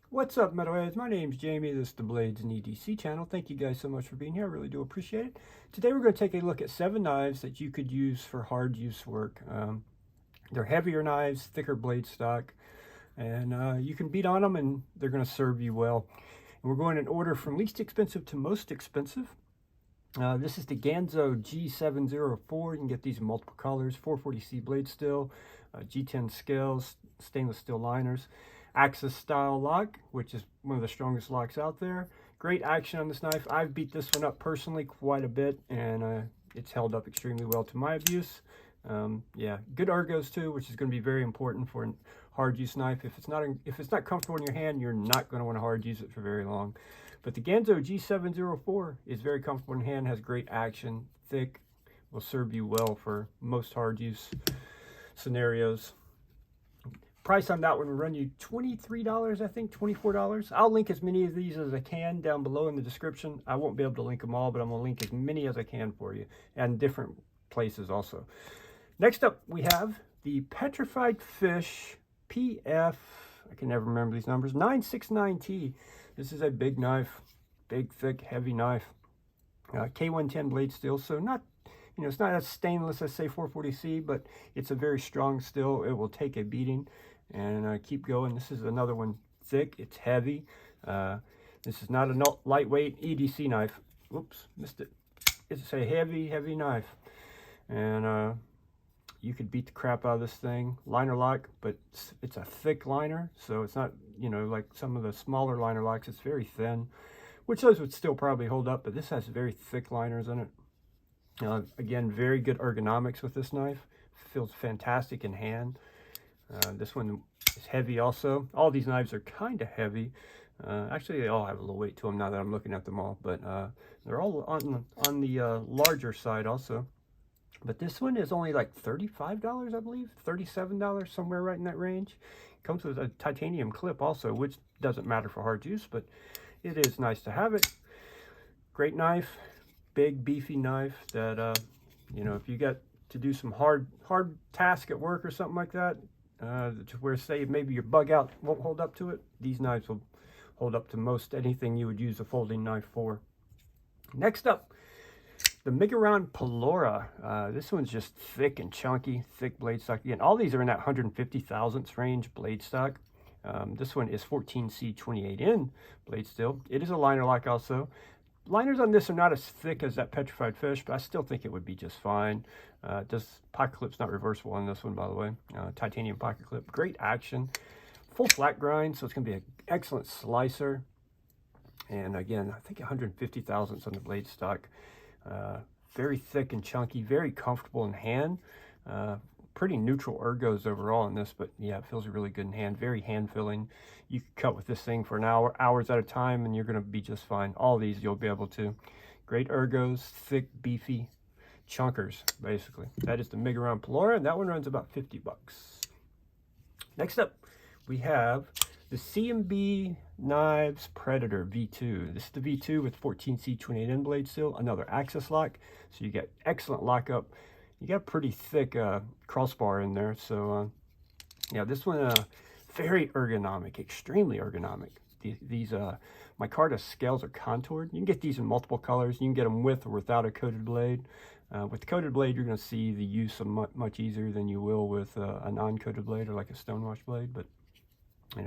What's up, metalheads? My name's Jamie. This is the Blades and EDC channel. Thank you guys so much for being here. I really do appreciate it. Today we're going to take a look at 7 knives that you could use for hard use work. They're heavier knives, thicker blade stock, and you can beat on them and they're going to serve you well. And we're going in order from least expensive to most expensive. This is the Ganzo G704. You can get these in multiple colors, 440C blade steel, G10 scales, stainless steel liners. Axis style lock, which is one of the strongest locks out there. Great action on this knife. I've beat this one up personally quite a bit, and it's held up extremely well to my abuse. Yeah, good ergos too, which is going to be very important for a hard use knife. If it's not comfortable in your hand, you're not going to want to hard use it for very long. But the Ganzo G704 is very comfortable in hand, has great action, thick, will serve you well for most hard use scenarios. Price on that one will run you $23, I think, $24. I'll link as many of these as I can down below in the description. I won't be able to link them all, but I'm going to link as many as I can for you, and different places also. Next up, we have the Petrified Fish PF, I can never remember these numbers, 969T. This is a big knife, big, thick, heavy knife. K110 blade steel, so not, it's not as stainless as, say, 440C, but it's a very strong steel. It will take a beating. And keep going. This is another one, thick, it's heavy. This is not a lightweight EDC knife. Whoops, missed it. It's a heavy, heavy knife. And you could beat the crap out of this thing. Liner lock, but it's a thick liner, so it's not, like some of the smaller liner locks. It's very thin, which those would still probably hold up, but this has very thick liners in it. Again, very good ergonomics with this knife. Feels fantastic in hand. This one is heavy also. All these knives are kind of heavy. Actually, they all have a little weight to them now that I'm looking at them all, but they're all on the larger side also. But this one is only like $35, I believe, $37, somewhere right in that range. Comes with a titanium clip also, which doesn't matter for hard use, but it is nice to have it. Great knife, big beefy knife that if you got to do some hard task at work or something like that, to where, say, maybe your bug out won't hold up to it, these knives will hold up to most anything you would use a folding knife for. Next up, the Miguron Pelora. This one's just thick and chunky, thick blade stock. Again, all these are in that 150 thousandths range blade stock. This one is 14C 28N blade steel. It is a liner lock also. Liners on this are not as thick as that Petrified Fish, but I still think it would be just fine. Pocket clip's not reversible on this one, by the way. Titanium pocket clip, great action. Full flat grind, so it's going to be an excellent slicer. And again, I think 150 thousandths on the blade stock. Very thick and chunky, very comfortable in hand. Pretty neutral ergos overall on this, but yeah, it feels really good in hand. Very hand filling. You can cut with this thing for an hour, hours at a time, and you're going to be just fine. All these you'll be able to. Great ergos, thick, beefy chunkers, basically. That is the Miguron Pelora, and that one runs about 50 bucks. Next up, we have the CMB Knives Predator V2. This is the V2 with 14C 28N blade steel, another axis lock, so you get excellent lockup. You got a pretty thick crossbar in there, so yeah, this one very ergonomic, extremely ergonomic. These micarta scales are contoured. You can get these in multiple colors. You can get them with or without a coated blade. With the coated blade, you're going to see the use of much easier than you will with a non-coated blade or like a stonewash blade. But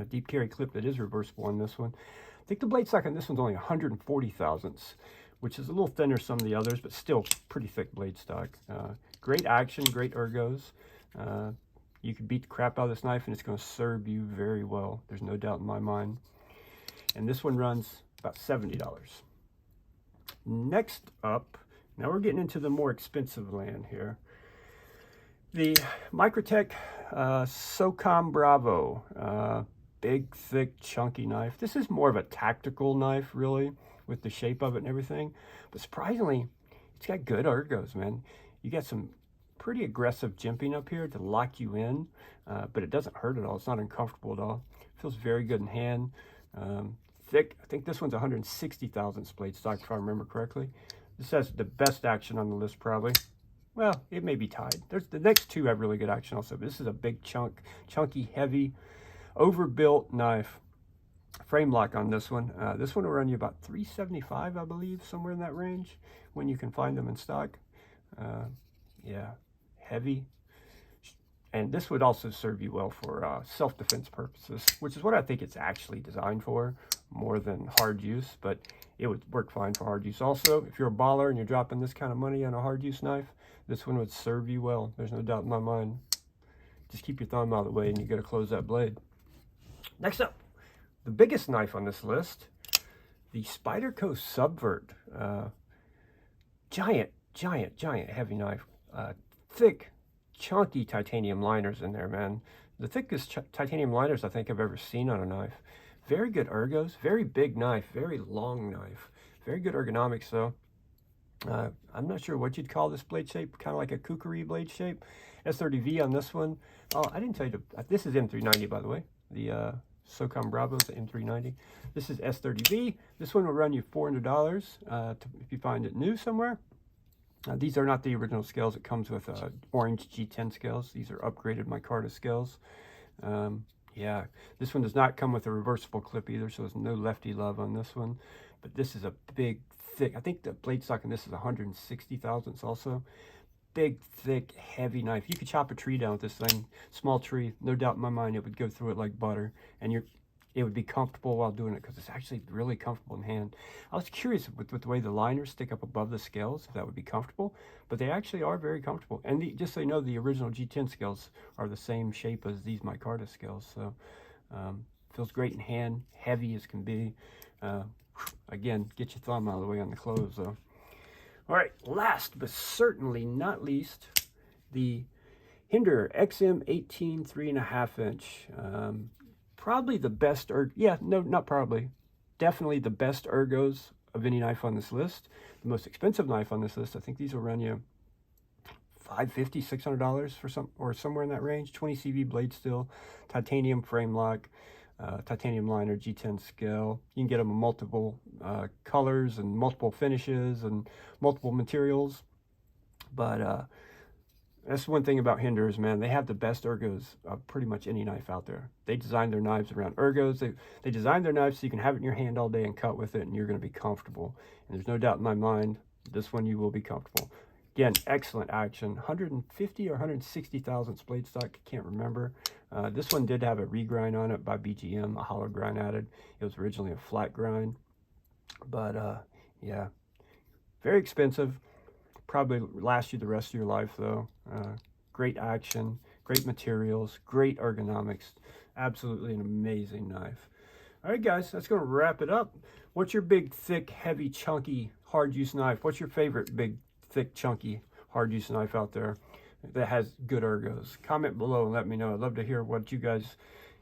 deep carry clip that is reversible on this one. I think the blade stock on this one's only 140 thousandths, which is a little thinner than some of the others, but still pretty thick blade stock. Great action, great ergos. You can beat the crap out of this knife and it's going to serve you very well. There's no doubt in my mind. And this one runs about $70. Next up, now we're getting into the more expensive land here. The Microtech Socom Bravo. Big, thick, chunky knife. This is more of a tactical knife, really, with the shape of it and everything. But surprisingly, it's got good ergos, man. You got some pretty aggressive jimping up here to lock you in, but it doesn't hurt at all. It's not uncomfortable at all. It feels very good in hand. Thick. I think this one's 160 thousandths blade stock, if I remember correctly. This has the best action on the list, probably. Well, it may be tied. There's the next two have really good action also, but this is a big chunky, heavy, overbuilt knife. frame lock on this one. This one will run you about $375, I believe, somewhere in that range when you can find them in stock. Yeah, heavy. And this would also serve you well for self-defense purposes, which is what I think it's actually designed for, more than hard use, but it would work fine for hard use. Also, if you're a baller and you're dropping this kind of money on a hard use knife, this one would serve you well. There's no doubt in my mind. Just keep your thumb out of the way and you gotta close that blade. Next up, the biggest knife on this list, the Spyderco Subvert. Giant heavy knife. Thick, chunky titanium liners in there, man. The thickest titanium liners I think I've ever seen on a knife. Very good ergos, very big knife, very long knife. Very good ergonomics though. I'm not sure what you'd call this blade shape, kind of like a kukri blade shape. S30V on this one. Oh, I didn't tell you this is M390, by the way. The Socom Bravo is the M390. This is S30V. This one will run you $400 if you find it new somewhere. These are not the original scales. It comes with orange G10 scales. These are upgraded micarta scales. Yeah, this one does not come with a reversible clip either, so there's no lefty love on this one. But this is a big, thick, I think the blade stock in this is 160 thousandths also. Big, thick, heavy knife. You could chop a tree down with this thing. Small tree, no doubt in my mind it would go through it like butter. And it would be comfortable while doing it because it's actually really comfortable in hand. I was curious with the way the liners stick up above the scales, if that would be comfortable, but they actually are very comfortable. And just so you know, the original G10 scales are the same shape as these micarta scales, so feels great in hand, heavy as can be. Again, get your thumb out of the way on the close though. All right, last but certainly not least, the Hinderer XM18 3.5 inch. Probably the best, not probably, definitely the best ergos of any knife on this list. The most expensive knife on this list, I think these will run you $550, $600 for or somewhere in that range. 20 CV blade steel, titanium frame lock, titanium liner, G10 scale. You can get them in multiple colors and multiple finishes and multiple materials. But that's one thing about Hinderers, man. They have the best ergos of pretty much any knife out there. They design their knives around ergos. They design their knives so you can have it in your hand all day and cut with it, and you're going to be comfortable. And there's no doubt in my mind, this one you will be comfortable. Again, excellent action. 150 or 160 thousandths blade stock, can't remember. This one did have a regrind on it by BGM, a hollow grind added. It was originally a flat grind. But yeah, very expensive. Probably last you the rest of your life though. Great action, great materials, great ergonomics. Absolutely an amazing knife. All right, guys, that's going to wrap it up. What's your big, thick, heavy, chunky, hard use knife? What's your favorite big, thick, chunky, hard use knife out there that has good ergos? Comment below and let me know. I'd love to hear what you guys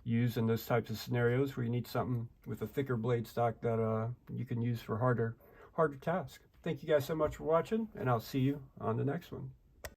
use in those types of scenarios where you need something with a thicker blade stock that you can use for harder tasks. Thank you guys so much for watching, and I'll see you on the next one.